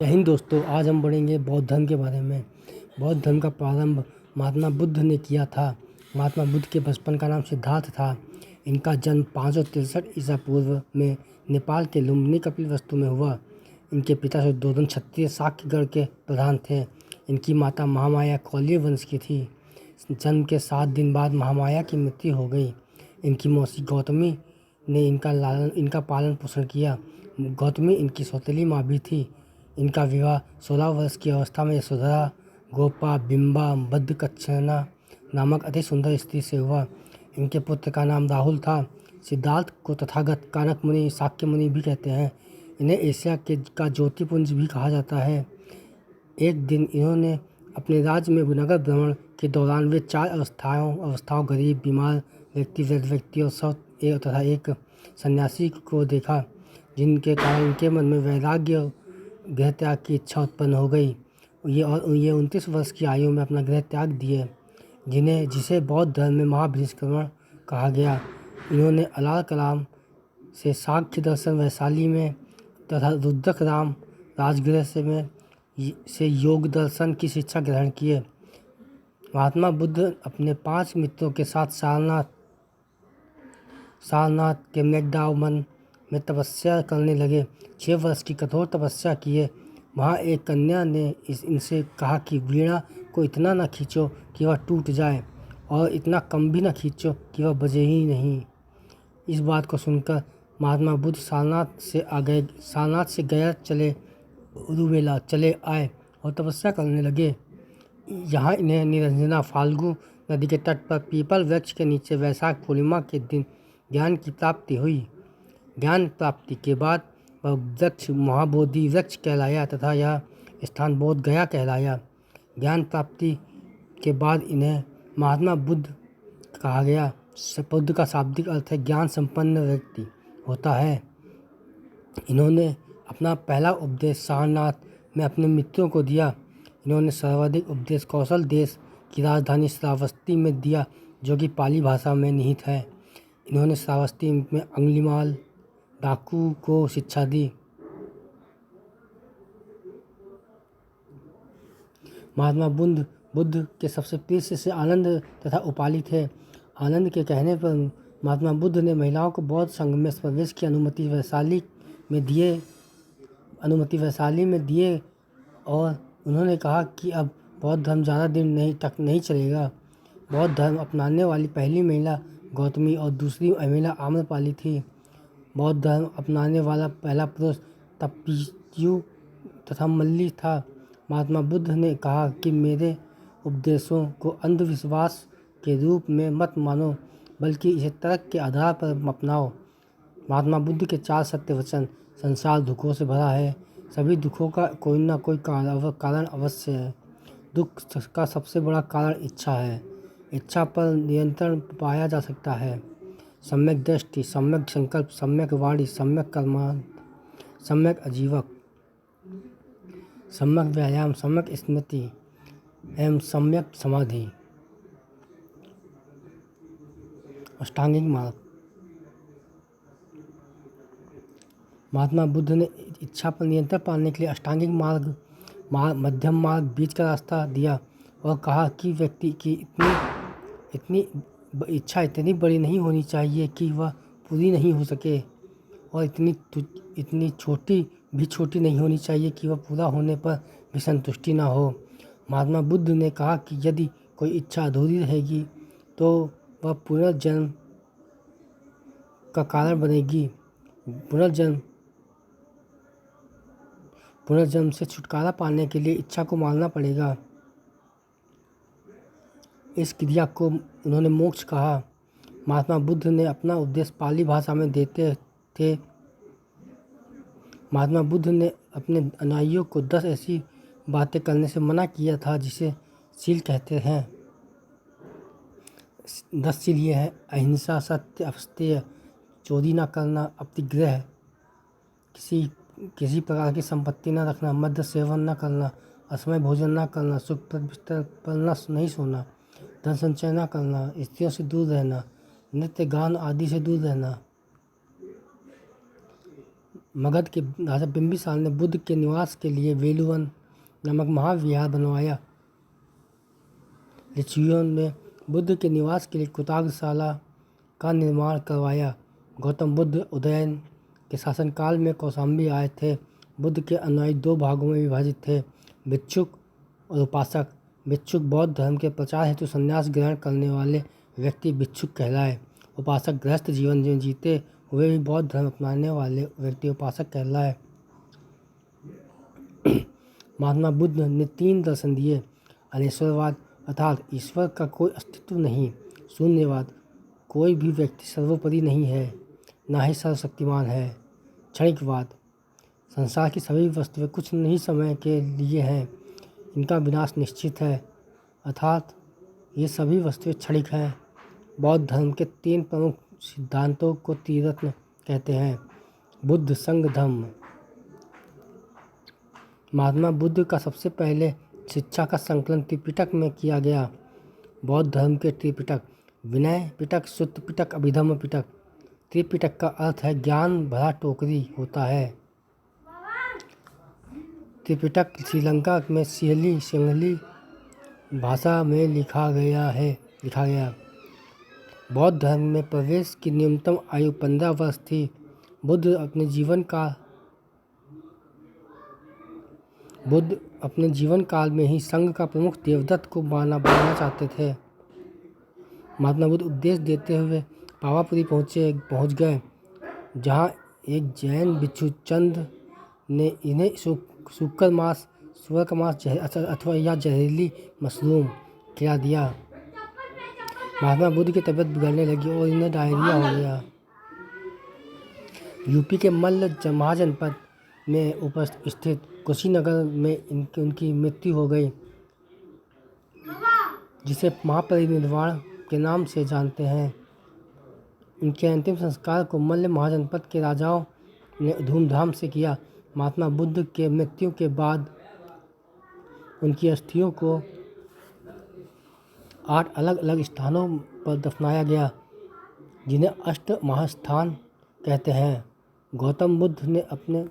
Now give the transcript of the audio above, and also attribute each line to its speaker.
Speaker 1: जय हिंद दोस्तों। आज हम पढ़ेंगे बौद्ध धर्म के बारे में। बौद्ध धर्म का प्रारंभ महात्मा बुद्ध ने किया था। महात्मा बुद्ध के बचपन का नाम सिद्धार्थ था। इनका जन्म 563 ईसा पूर्व में नेपाल के लुम्बिनी कपिलवस्तु में हुआ। इनके पिता शुद्धोधन क्षत्रिय शाक्यगढ़ के प्रधान थे। इनकी माता महामाया कौलिय वंश की थी। जन्म के 7 दिन बाद महामाया की मृत्यु हो गई। इनकी मौसी गौतमी ने इनका पालन पोषण किया। गौतमी इनकी सौतेली माँ भी थी। इनका विवाह 16 वर्ष की अवस्था में यशोधरा गोपा बिंबा भद्रकच्छना नामक अति सुंदर स्त्री से हुआ। इनके पुत्र का नाम राहुल था। सिद्धार्थ को तथागत कानक मुनि शाक्य मुनि भी कहते हैं। इन्हें एशिया का ज्योतिपुंज भी कहा जाता है। एक दिन इन्होंने अपने राज्य में नगर भ्रमण के दौरान वे 4 अवस्थाओं गरीब, बीमार व्यक्ति, वृद्ध व्यक्ति और तथा एक सन्यासी को देखा, जिनके कारण इनके मन में वैराग्य और गृह त्याग की इच्छा उत्पन्न हो गई। ये 29 वर्ष की आयु में अपना गृह त्याग दिए, जिसे बौद्ध धर्म में महाभिनिष्क्रमण कहा गया। इन्होंने अलाल कलाम से सांख्य दर्शन वैशाली में तथा रुद्रक राम राजगृह से योग दर्शन की शिक्षा ग्रहण किए। महात्मा बुद्ध अपने 5 मित्रों के साथ सारनाथ के मैकडाउमन में तपस्या करने लगे। 6 वर्ष की कठोर तपस्या किए। वहाँ एक कन्या ने इनसे कहा कि वीणा को इतना न खींचो कि वह टूट जाए और इतना कम भी न खींचो कि वह बजे ही नहीं। इस बात को सुनकर महात्मा बुद्ध सारनाथ से गया उरुवेला चले आए और तपस्या करने लगे। यहाँ इन्हें निरंजना फाल्गु नदी के तट पर पीपल वृक्ष के नीचे वैशाख पूर्णिमा के दिन ज्ञान की प्राप्ति हुई। ज्ञान प्राप्ति के बाद वह वृक्ष महाबोधि वृक्ष कहलाया तथा यह स्थान बोध गया कहलाया। ज्ञान प्राप्ति के बाद इन्हें महात्मा बुद्ध कहा गया। बुद्ध का शाब्दिक अर्थ है ज्ञान संपन्न व्यक्ति होता है। इन्होंने अपना पहला उपदेश सारनाथ में अपने मित्रों को दिया। इन्होंने सर्वाधिक उपदेश कौशल देश की राजधानी श्रावस्ती में दिया, जो कि पाली भाषा में निहित है। इन्होंने श्रावस्ती में अंगुलीमाल डाकू को शिक्षा दी। महात्मा बुद्ध के सबसे प्रिय शिष्य आनंद तथा उपाली थे। आनंद के कहने पर महात्मा बुद्ध ने महिलाओं को बौद्ध संघ में प्रवेश की अनुमति वैशाली में दिए और उन्होंने कहा कि अब बौद्ध धर्म ज़्यादा दिन तक नहीं चलेगा। बौद्ध धर्म अपनाने वाली पहली महिला गौतमी और दूसरी महिला आम्रपाली थी। बौद्ध धर्म अपनाने वाला पहला पुरुष तप्पियु तथा मल्ली था। महात्मा बुद्ध ने कहा कि मेरे उपदेशों को अंधविश्वास के रूप में मत मानो, बल्कि इसे तर्क के आधार पर अपनाओ। महात्मा बुद्ध के 4 सत्य वचन। संसार दुखों से भरा है। सभी दुखों का कोई ना कोई कारण अवश्य है। दुख का सबसे बड़ा कारण इच्छा है। इच्छा पर नियंत्रण पाया जा सकता है। सम्यक दृष्टि, सम्यक संकल्प, सम्यक वाणी, सम्यक कर्मांत, सम्यक आजीवक, सम्यक व्यायाम, सम्यक स्मृति एवं सम्यक समाधि। अष्टांगिक मार्ग। महात्मा बुद्ध ने इच्छा पर नियंत्रण पाने के लिए अष्टांगिक मार्ग, मध्यम मार्ग, बीच का रास्ता दिया और कहा कि व्यक्ति की इच्छा इतनी बड़ी नहीं होनी चाहिए कि वह पूरी नहीं हो सके और इतनी छोटी नहीं होनी चाहिए कि वह पूरा होने पर भी संतुष्टि न हो। महात्मा बुद्ध ने कहा कि यदि कोई इच्छा अधूरी रहेगी तो वह पुनर्जन्म का कारण बनेगी। पुनर्जन्म से छुटकारा पाने के लिए इच्छा को मारना पड़ेगा। इस क्रिया को उन्होंने मोक्ष कहा। महात्मा बुद्ध ने अपना उपदेश पाली भाषा में देते थे। महात्मा बुद्ध ने अपने अनुयायियों को 10 ऐसी बातें करने से मना किया था जिसे शील कहते हैं। 10 शील ये है: अहिंसा, सत्य, अस्तेय, चोरी न करना, अतिग्रह, किसी प्रकार की संपत्ति न रखना, मद्य सेवन न करना, असमय भोजन न करना, सुखप्रद बिस्तर पर नहीं सोना, धन संचय न करना, स्त्रियों से दूर रहना, नृत्य गान आदि से दूर रहना, मगध के राजा बिंबिसार ने बुद्ध के निवास के लिए वेलुवन नामक महाविहार बनवाया। लिच्छवियों ने बुद्ध के निवास के लिए कुतागशाला का निर्माण करवाया। गौतम बुद्ध उदयन के शासनकाल में कौशाम्बी आए थे। बुद्ध के अनुयायी दो भागों में विभाजित थे, भिक्षुक और उपासक। भिक्षुक बौद्ध धर्म के प्रचार हेतु संन्यास ग्रहण करने वाले व्यक्ति भिक्षुक कहलाए। उपासक गृहस्थ जीवन जीते हुए भी बौद्ध धर्म अपनाने वाले व्यक्ति उपासक कहलाए। महात्मा बुद्ध ने 3 दर्शन दिए। अनेश्वरवाद अर्थात ईश्वर का कोई अस्तित्व नहीं। शून्यवाद, कोई भी व्यक्ति सर्वोपरि नहीं है, ना ही सर्वशक्तिमान है। क्षणिकवाद, संसार की सभी वस्तुएं कुछ नहीं समय के लिए हैं, इनका विनाश निश्चित है, अर्थात ये सभी वस्तुएं क्षणिक हैं। बौद्ध धर्म के 3 प्रमुख सिद्धांतों को त्रिरत्न कहते हैं। बुद्ध संघ धम्म। महात्मा बुद्ध का सबसे पहले शिक्षा का संकलन त्रिपिटक में किया गया। बौद्ध धर्म के त्रिपिटक विनय पिटक, सुत्त पिटक, अभिधम्म पिटक। त्रिपिटक का अर्थ है ज्ञान भरा टोकरी होता है। त्रिपिटक श्रीलंका में सिंहली भाषा में लिखा गया। बौद्ध धर्म में प्रवेश की न्यूनतम आयु 15 वर्ष थी। बुद्ध अपने जीवन काल में ही संघ का प्रमुख देवदत्त को बनाना चाहते थे। महात्मा बुद्ध उपदेश देते हुए पावापुरी पहुंच गए, जहां एक जैन भिक्षु चंद ने इन्हें शुक्र मांस, सुअर का मांस अथवा या जहरीली मशरूम खिला दिया। महात्मा बुद्ध की तबीयत बिगड़ने लगी और इन्हें डायरिया हो गया। यूपी के मल्ल महाजनपद में स्थित कुशीनगर में उनकी मृत्यु हो गई, जिसे महापरिनिर्वाण के नाम से जानते हैं। उनके अंतिम संस्कार को मल्ल महाजनपद के राजाओं ने धूमधाम से किया। महात्मा बुद्ध के मृत्यु के बाद उनकी अस्थियों को 8 अलग अलग स्थानों पर दफनाया गया, जिन्हें अष्ट महास्थान कहते हैं। गौतम बुद्ध ने अपने